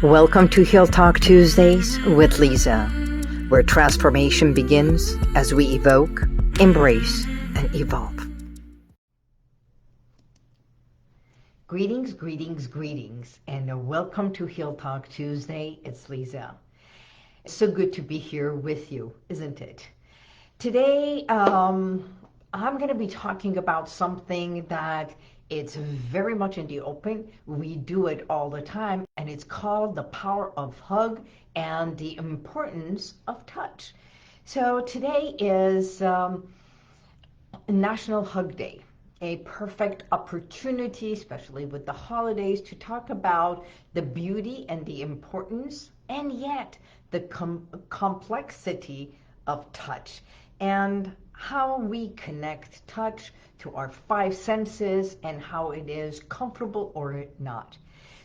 Welcome to HealTalk Tuesdays with Liza, where transformation begins as we evoke, embrace, and evolve. Greetings, greetings, greetings, and welcome to HealTalk Tuesday. It's Liza. It's so good to be here with you, isn't it? Today, I'm going to be talking about something that it's very much in the open. We do it all the time, and it's called the power of hug and the importance of touch. So today is National Hug Day, a perfect opportunity, especially with the holidays, to talk about the beauty and the importance, and yet the complexity of touch, and how we connect touch to our five senses and how it is comfortable or not.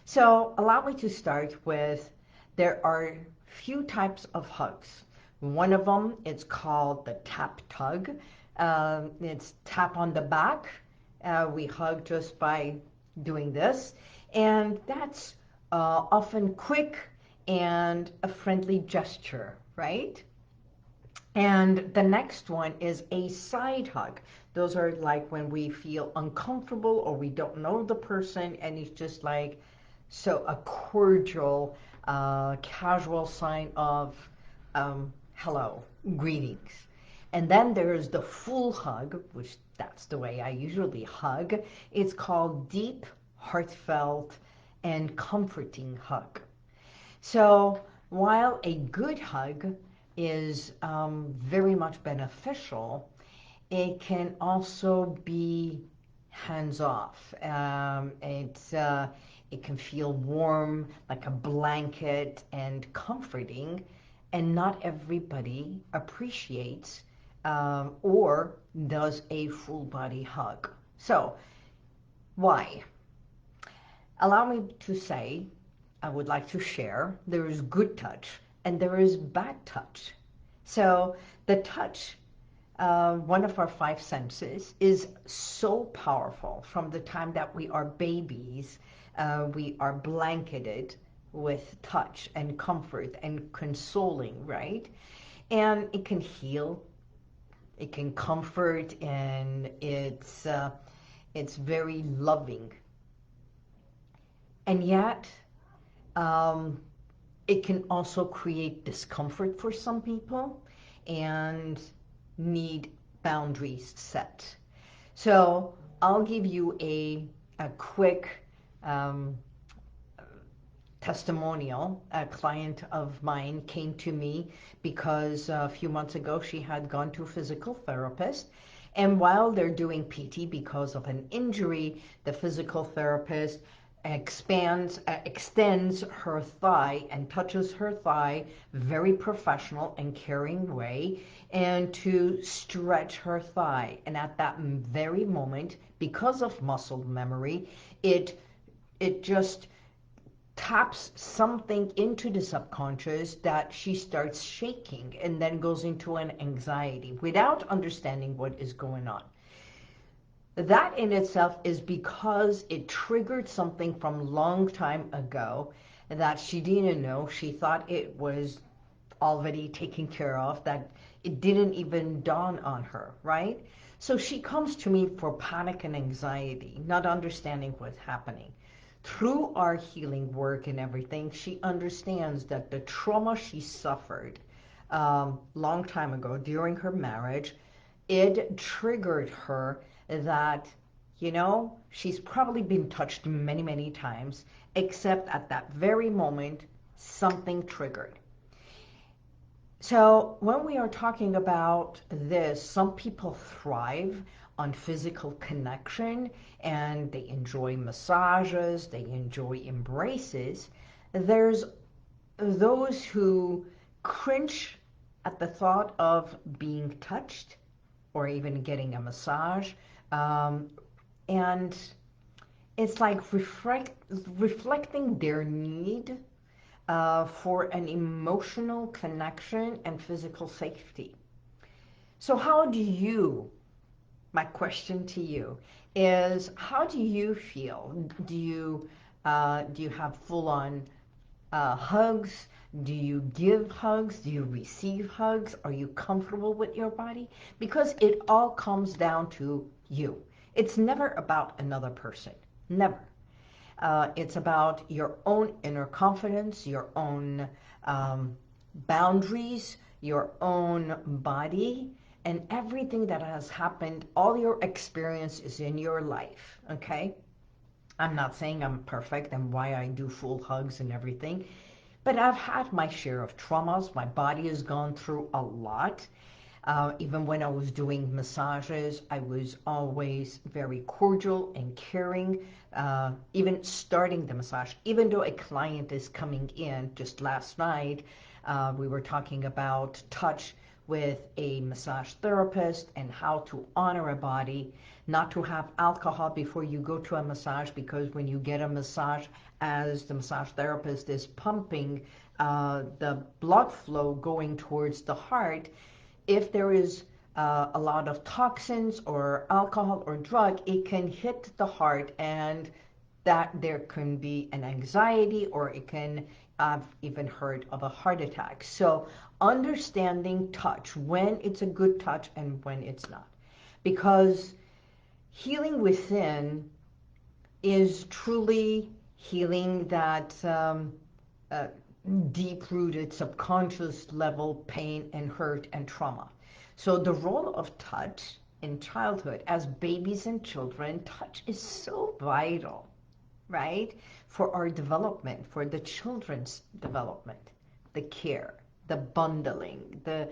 So allow me to start with, there are few types of hugs. One of them, it's called the tap tug. It's tap on the back. We hug just by doing this. And that's often quick and a friendly gesture, right? And the next one is a side hug. Those are like when we feel uncomfortable or we don't know the person, and it's just like a cordial, casual sign of hello, greetings. And then there's the full hug, which that's the way I usually hug. It's called deep, heartfelt, and comforting hug. So while a good hug is very much beneficial, it can also be hands-off. It can feel warm, like a blanket, and comforting, and not everybody appreciates or does a full body hug. So why? Allow me to say, I would like to share, there is good touch and there is bad touch. So the touch, one of our five senses, is so powerful. From the time that we are babies, we are blanketed with touch and comfort and consoling, right? And it can heal, it can comfort, and it's very loving. And yet, it can also create discomfort for some people and need boundaries set. So I'll give you a quick testimonial. A client of mine came to me because a few months ago she had gone to a physical therapist, and while they're doing PT because of an injury, the physical therapist extends her thigh and touches her thigh, very professional and caring way, and to stretch her thigh. And at that very moment, because of muscle memory, it just taps something into the subconscious that she starts shaking and then goes into an anxiety without understanding what is going on. That in itself is because it triggered something from long time ago that she didn't know. She thought it was already taken care of, that it didn't even dawn on her, right? So she comes to me for panic and anxiety, not understanding what's happening. Through our healing work and everything, she understands that the trauma she suffered long time ago during her marriage, it triggered her that, she's probably been touched many, many times, except at that very moment, something triggered. So when we are talking about this, some people thrive on physical connection and they enjoy massages, they enjoy embraces. There's those who cringe at the thought of being touched or even getting a massage. And it's like reflecting their need for an emotional connection and physical safety. So my question to you is, how do you feel? Do you have full-on Hugs? Do you give hugs? Do you receive hugs? Are you comfortable with your body? Because it all comes down to you. It's never about another person. Never. It's about your own inner confidence, your own boundaries, your own body, and everything that has happened, all your experiences in your life, okay? I'm not saying I'm perfect and why I do full hugs and everything, but I've had my share of traumas. My body has gone through a lot. Even when I was doing massages, I was always very cordial and caring. Even starting the massage, even though a client is coming in, just last night, we were talking about touch with a massage therapist and how to honor a body, not to have alcohol before you go to a massage, because when you get a massage, as the massage therapist is pumping the blood flow going towards the heart, if there is a lot of toxins or alcohol or drug, it can hit the heart, and that there can be an anxiety, or it can, I've even heard of a heart attack. So understanding touch, when it's a good touch and when it's not. Because healing within is truly healing that uh, deep-rooted subconscious level pain and hurt and trauma. So the role of touch in childhood, as babies and children, touch is so vital, right? For our development, for the children's development, the care, the bundling, the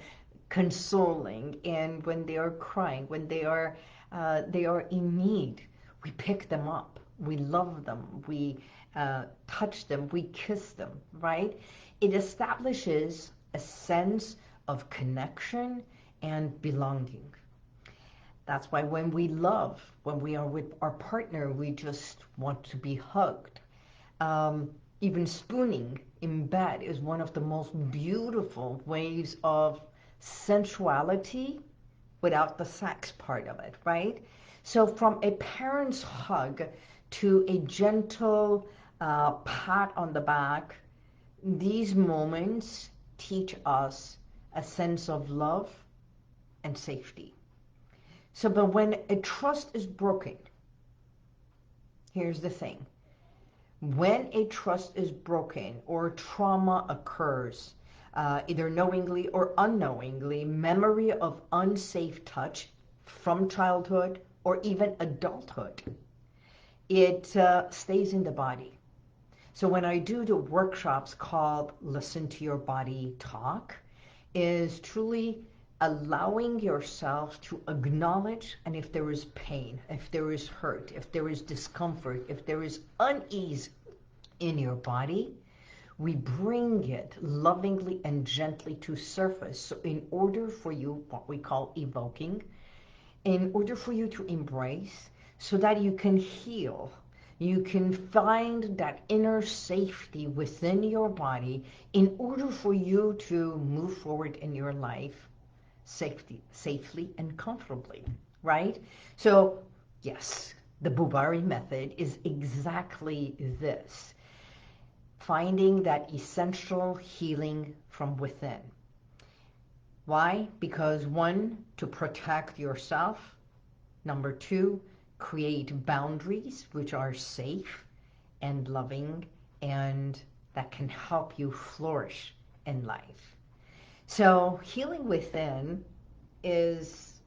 consoling, and when they are crying, when they are in need, we pick them up, we love them, we touch them, we kiss them, right? It establishes a sense of connection and belonging. That's why when we love, when we are with our partner, we just want to be hugged. Even spooning in bed is one of the most beautiful ways of sensuality without the sex part of it, right? So from a parent's hug to a gentle pat on the back, these moments teach us a sense of love and safety. So, but when a trust is broken, here's the thing. When a trust is broken or trauma occurs, either knowingly or unknowingly, memory of unsafe touch from childhood or even adulthood, it stays in the body. So when I do the workshops called Listen to Your Body Talk, is truly allowing yourself to acknowledge, and if there is pain, if there is hurt, if there is discomfort, if there is unease in your body, we bring it lovingly and gently to surface. So in order for you, what we call evoking, in order for you to embrace, so that you can heal, you can find that inner safety within your body in order for you to move forward in your life safely and comfortably, right? So yes, the Boubari method is exactly this. Finding that essential healing from within. Why? Because one, to protect yourself. Number two, create boundaries which are safe and loving and that can help you flourish in life. So healing within is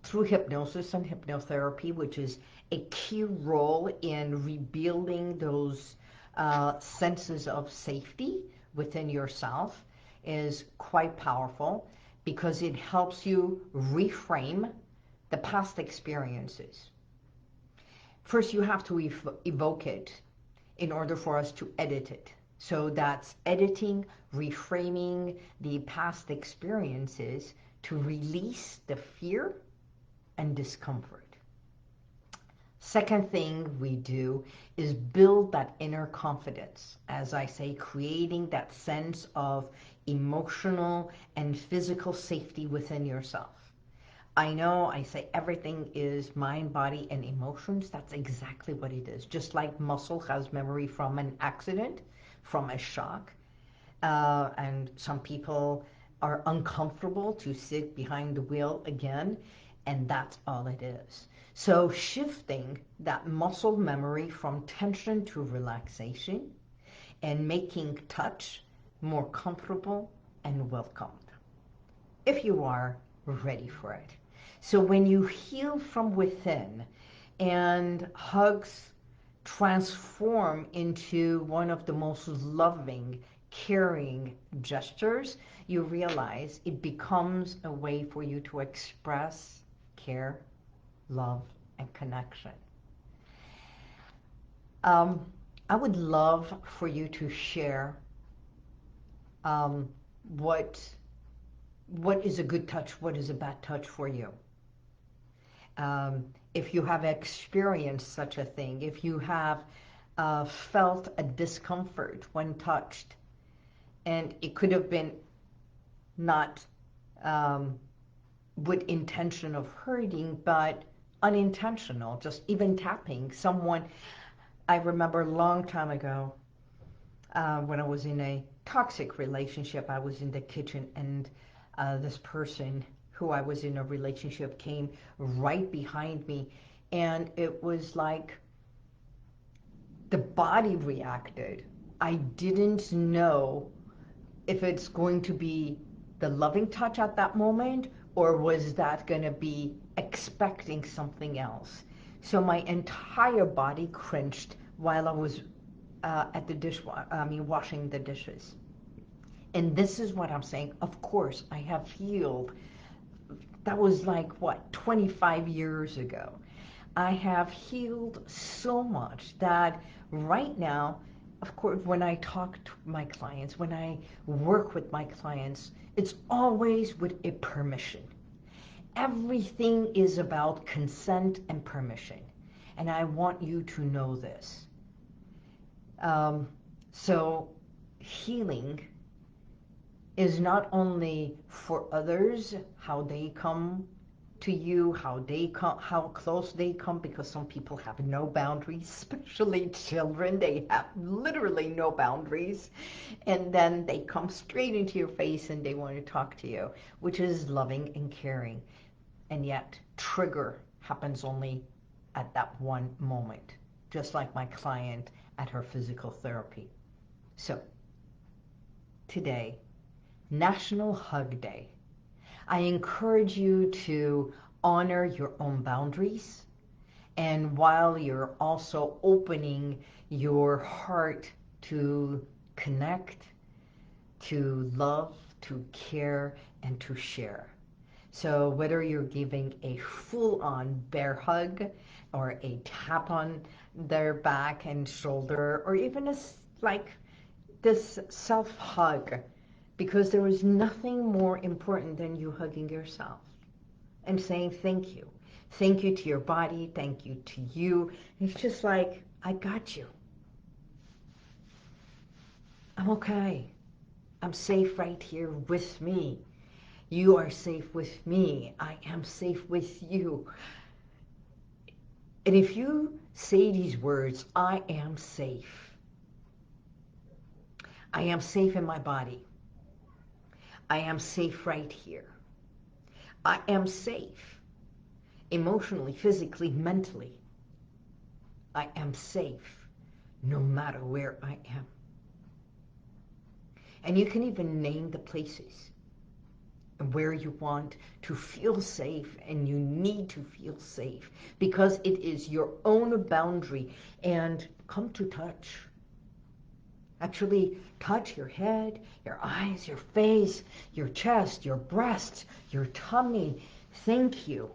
through hypnosis and hypnotherapy, which is a key role in rebuilding those senses of safety within yourself, is quite powerful because it helps you reframe the past experiences. First, you have to evoke it in order for us to edit it. So that's editing, reframing the past experiences to release the fear and discomfort. Second thing we do is build that inner confidence. As I say, creating that sense of emotional and physical safety within yourself. I know I say everything is mind, body, and emotions. That's exactly what it is. Just like muscle has memory from an accident, from a shock. And some people are uncomfortable to sit behind the wheel again, and that's all it is. So shifting that muscle memory from tension to relaxation and making touch more comfortable and welcomed, if you are ready for it. So when you heal from within and hugs transform into one of the most loving, caring gestures, you realize it becomes a way for you to express care, love, and connection. I would love for you to share what is a good touch, what is a bad touch for you. If you have experienced such a thing, if you have felt a discomfort when touched, and it could have been not with intention of hurting, but unintentional, just even tapping someone. I remember a long time ago when I was in a toxic relationship, I was in the kitchen, and this person who I was in a relationship came right behind me, and it was like the body reacted. I didn't know if it's going to be the loving touch at that moment, or was that going to be expecting something else. So my entire body cringed while I was at the washing the dishes. And this is what I'm saying. Of course, I have healed. That was like, what, 25 years ago. I have healed so much that right now, of course, when I talk to my clients, when I work with my clients, it's always with a permission. Everything is about consent and permission. And I want you to know this. So healing is not only for others, how they come to you, how close they come, because some people have no boundaries, especially children. They have literally no boundaries, and then they come straight into your face and they want to talk to you, which is loving and caring. And yet trigger happens only at that one moment, just like my client at her physical therapy. So today, National Hug Day. I encourage you to honor your own boundaries, and while you're also opening your heart to connect, to love, to care, and to share. So whether you're giving a full-on bear hug, or a tap on their back and shoulder, or even like this self-hug, because there is nothing more important than you hugging yourself and saying thank you. Thank you to your body. Thank you to you. It's just like, I got you. I'm okay. I'm safe right here with me. You are safe with me. I am safe with you. And if you say these words, I am safe. I am safe in my body. I am safe right here. I am safe emotionally, physically, mentally. I am safe no matter where I am. And you can even name the places where you want to feel safe, and you need to feel safe because it is your own boundary. And come to touch. Actually touch your head, your eyes, your face, your chest, your breast, your tummy. Thank you.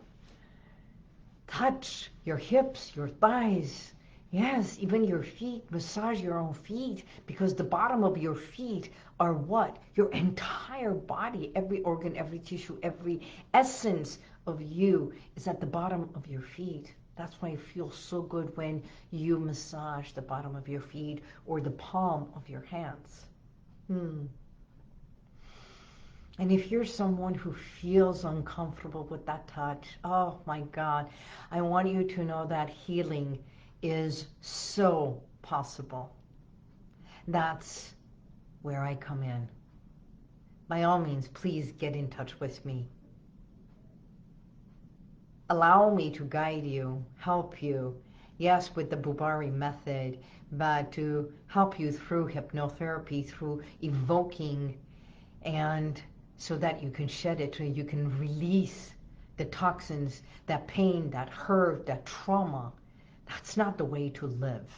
Touch your hips, your thighs. Yes, even your feet. Massage your own feet, because the bottom of your feet are what? Your entire body, every organ, every tissue, every essence of you is at the bottom of your feet. That's why it feels so good when you massage the bottom of your feet or the palm of your hands. And if you're someone who feels uncomfortable with that touch, oh my God, I want you to know that healing is so possible. That's where I come in. By all means, please get in touch with me. Allow me to guide you, help you, yes, with the Boubari method, but to help you through hypnotherapy, through evoking, and so that you can shed it, so you can release the toxins, that pain, that hurt, that trauma. That's not the way to live.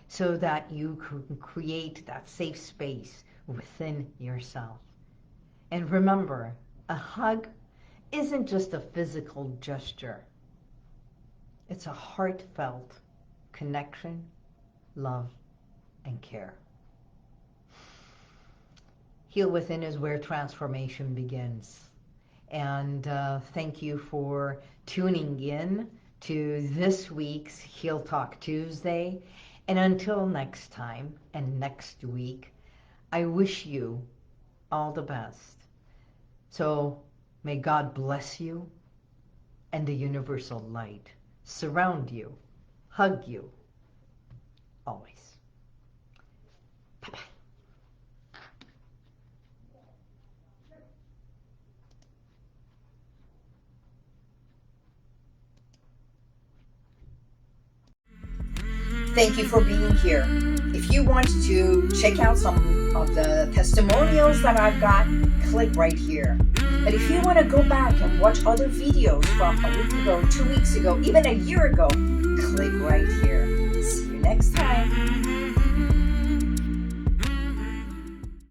So that you can create that safe space within yourself. And remember, a hug isn't just a physical gesture. It's a heartfelt connection, love, and care. Heal Within is where transformation begins. And thank you for tuning in to this week's HealTalk Tuesday. And until next time and next week, I wish you all the best. So may God bless you and the universal light surround you, hug you, always. Bye-bye. Thank you for being here. If you want to check out some of the testimonials that I've got, click right here. But if you want to go back and watch other videos from a week ago, 2 weeks ago, even a year ago, click right here. See you next time.